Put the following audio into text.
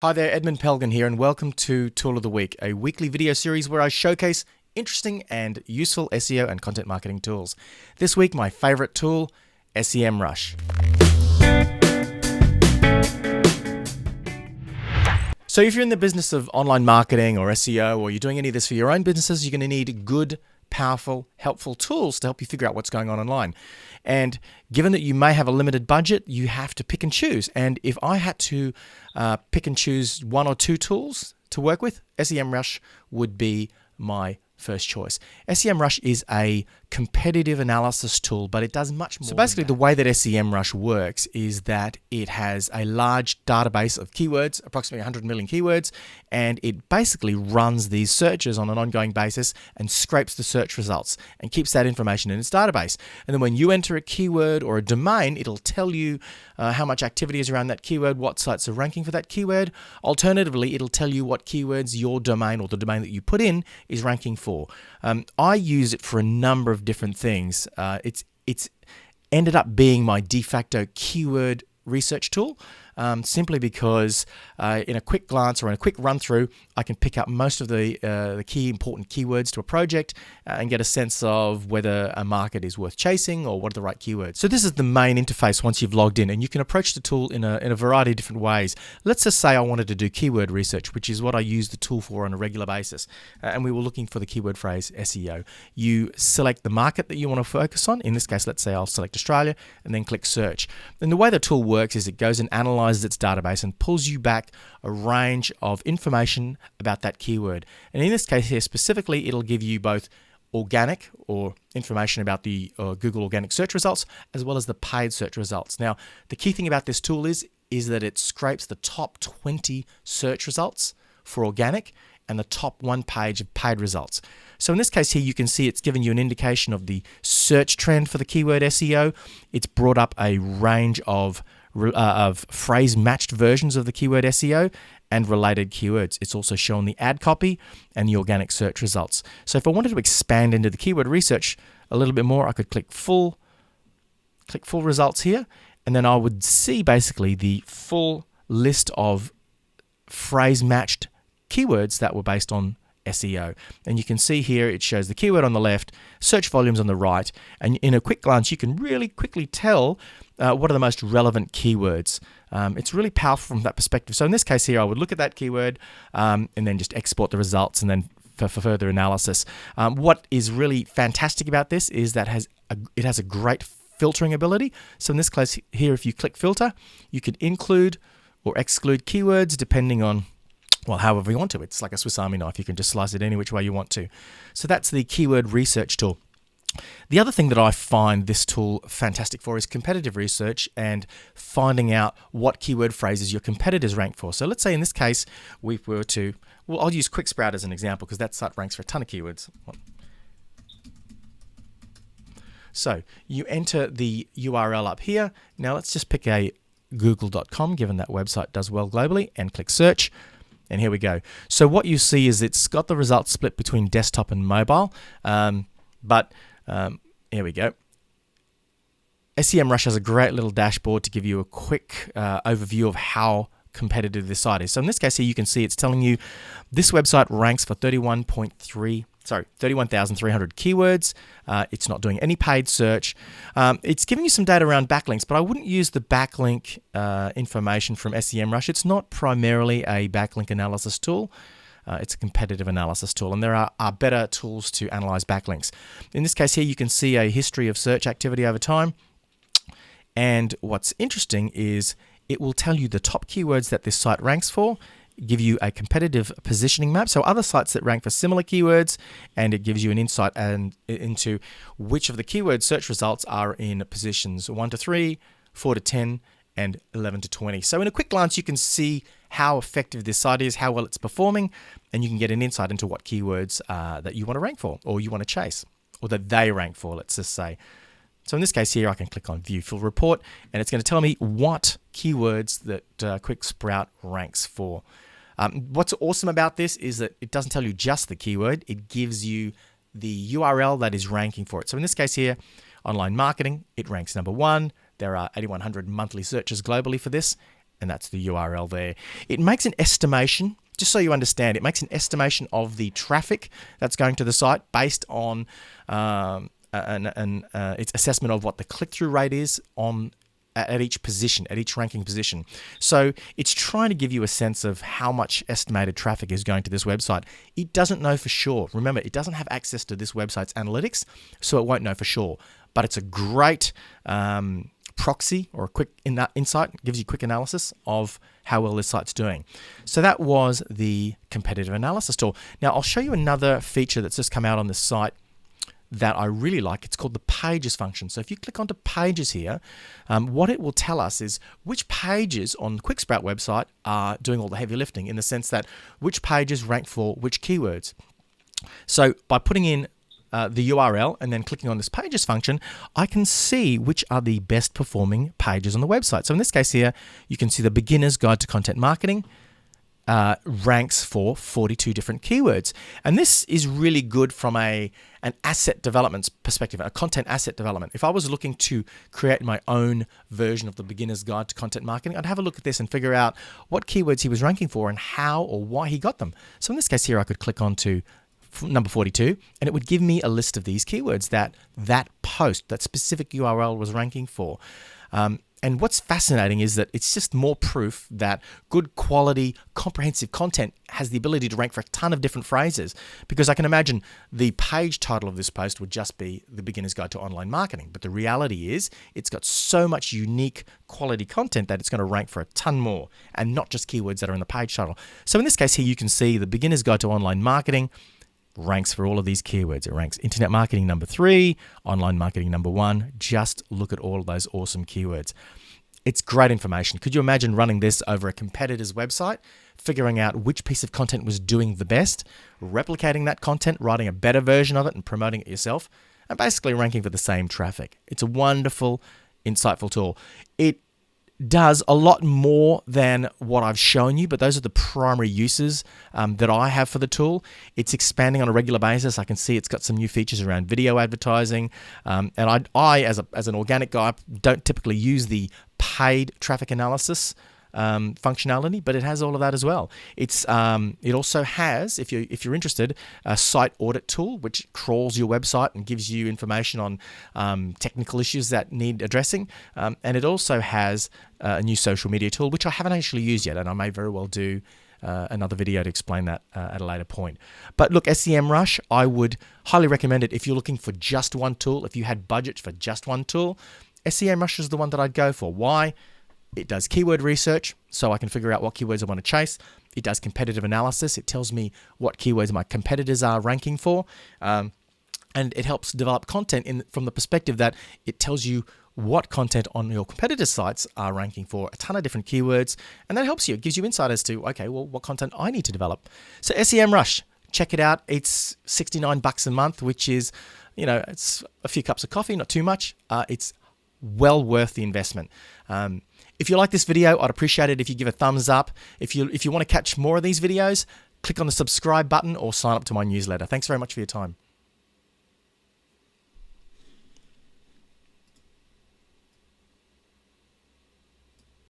Hi there, Edmund Pelgan here, and welcome to Tool of the Week, a weekly video series where I showcase interesting and useful SEO and content marketing tools. This week, my favorite tool, SEMRush. So if you're in the business of online marketing or SEO, or you're doing any of this for your own businesses, you're going to need good, powerful, helpful tools to help you figure out what's going on online. And given that you may have a limited budget, you have to pick and choose. And if I had to pick and choose one or two tools to work with, SEMrush would be my first choice. SEMrush is a competitive analysis tool, but it does much more. So basically, the way that SEMrush works is that it has a large database of keywords, approximately 100 million keywords, and it basically runs these searches on an ongoing basis and scrapes the search results and keeps that information in its database. And then when you enter a keyword or a domain, it'll tell you how much activity is around that keyword, what sites are ranking for that keyword. Alternatively, it'll tell you what keywords your domain or the domain that you put in is ranking for. I use it for a number of different things. It's ended up being my de facto keyword research tool, simply because in a quick glance or in a quick run through, I can pick up most of the key important keywords to a project and get a sense of whether a market is worth chasing or what are the right keywords. So this is the main interface once you've logged in, and you can approach the tool in a variety of different ways. Let's just say I wanted to do keyword research, which is what I use the tool for on a regular basis, and we were looking for the keyword phrase SEO. You select the market that you want to focus on. In this case, let's say I'll select Australia and then click search. And the way the tool works is it goes and analyzes its database and pulls you back a range of information about that keyword. And in this case here specifically, it'll give you both organic or information about the Google organic search results, as well as the paid search results. Now, the key thing about this tool is that it scrapes the top 20 search results for organic and the top one page of paid results. So in this case here, you can see it's given you an indication of the search trend for the keyword SEO. It's brought up a range of phrase-matched versions of the keyword SEO and related keywords. It's also shown the ad copy and the organic search results. So if I wanted to expand into the keyword research a little bit more, I could click full results here, and then I would see basically the full list of phrase-matched keywords that were based on SEO. And you can see here it shows the keyword on the left, search volumes on the right, and in a quick glance you can really quickly tell what are the most relevant keywords. It's really powerful from that perspective. So in this case here, I would look at that keyword and then just export the results and then for further analysis. What is really fantastic about this is that it has a great filtering ability. So in this case here, if you click filter, you could include or exclude keywords depending on, well, however you want to. It's like a Swiss Army knife. You can just slice it any which way you want to. So that's the keyword research tool. The other thing that I find this tool fantastic for is competitive research and finding out what keyword phrases your competitors rank for. So let's say in this case, we were to, well, I'll use QuickSprout as an example because that site ranks for a ton of keywords. So you enter the URL up here. Now let's just pick a google.com, given that website does well globally, and click search. And here we go. So what you see is it's got the results split between desktop and mobile. Here we go. SEMrush has a great little dashboard to give you a quick overview of how competitive this site is. So in this case here, you can see it's telling you this website ranks for 31,300 keywords. It's not doing any paid search. It's giving you some data around backlinks, but I wouldn't use the backlink information from SEMrush. It's not primarily a backlink analysis tool. It's a competitive analysis tool, and there are better tools to analyze backlinks. In this case here, you can see a history of search activity over time. And what's interesting is it will tell you the top keywords that this site ranks for, give you a competitive positioning map, so other sites that rank for similar keywords, and it gives you an insight into which of the keyword search results are in positions 1 to 3, 4 to 10, and 11 to 20. So in a quick glance, you can see how effective this site is, how well it's performing, and you can get an insight into what keywords that you want to rank for, or you want to chase, or that they rank for, let's just say. So in this case here, I can click on View Full Report, and it's going to tell me what keywords that QuickSprout ranks for. What's awesome about this is that it doesn't tell you just the keyword, it gives you the URL that is ranking for it. So in this case here, online marketing, it ranks number 1. There are 8,100 monthly searches globally for this, and that's the URL there. It makes an estimation, just so you understand, it makes an estimation of the traffic that's going to the site based on its assessment of what the click-through rate is at each position, at each ranking position. So it's trying to give you a sense of how much estimated traffic is going to this website. It doesn't know for sure. Remember, it doesn't have access to this website's analytics, so it won't know for sure. But it's a great proxy or a quick insight. It gives you quick analysis of how well this site's doing. So that was the competitive analysis tool. Now I'll show you another feature that's just come out on the site that I really like. It's called the pages function. So if you click onto pages here, what it will tell us is which pages on the QuickSprout website are doing all the heavy lifting, in the sense that which pages rank for which keywords. So by putting in the URL and then clicking on this pages function, I can see which are the best performing pages on the website. So in this case here, you can see the Beginner's Guide to Content Marketing ranks for 42 different keywords. And this is really good from an asset development perspective, a content asset development. If I was looking to create my own version of the Beginner's Guide to Content Marketing, I'd have a look at this and figure out what keywords he was ranking for and how or why he got them. So in this case here, I could click on to number 42, and it would give me a list of these keywords that post, that specific URL was ranking for. And what's fascinating is that it's just more proof that good quality, comprehensive content has the ability to rank for a ton of different phrases. Because I can imagine the page title of this post would just be The Beginner's Guide to Online Marketing. But the reality is it's got so much unique quality content that it's going to rank for a ton more, and not just keywords that are in the page title. So in this case here, you can see The Beginner's Guide to Online Marketing ranks for all of these keywords. It ranks internet marketing number 3, online marketing number 1. Just look at all of those awesome keywords. It's great information. Could you imagine running this over a competitor's website, figuring out which piece of content was doing the best, replicating that content, writing a better version of it and promoting it yourself, and basically ranking for the same traffic? It's a wonderful, insightful tool. It does a lot more than what I've shown you, but those are the primary uses that I have for the tool. It's expanding on a regular basis. I can see it's got some new features around video advertising, and I as an organic guy, don't typically use the paid traffic analysis functionality, but it has all of that as well. It also has, if you're interested, a site audit tool which crawls your website and gives you information on technical issues that need addressing, and it also has a new social media tool which I haven't actually used yet, and I may very well do another video to explain that at a later point. But look, SEMRush, I would highly recommend it if you're looking for just one tool. If you had budget for just one tool, SEMrush is the one that I'd go for. Why? It does keyword research, so I can figure out what keywords I want to chase. It does competitive analysis. It tells me what keywords my competitors are ranking for. And it helps develop content from the perspective that it tells you what content on your competitors' sites are ranking for a ton of different keywords. And that helps you. It gives you insight as to, okay, well, what content I need to develop. So SEMrush, check it out. It's $69 a month, which is, it's a few cups of coffee, not too much. It's well worth the investment. If you like this video, I'd appreciate it if you give a thumbs up. If you want to catch more of these videos, click on the subscribe button or sign up to my newsletter. Thanks very much for your time.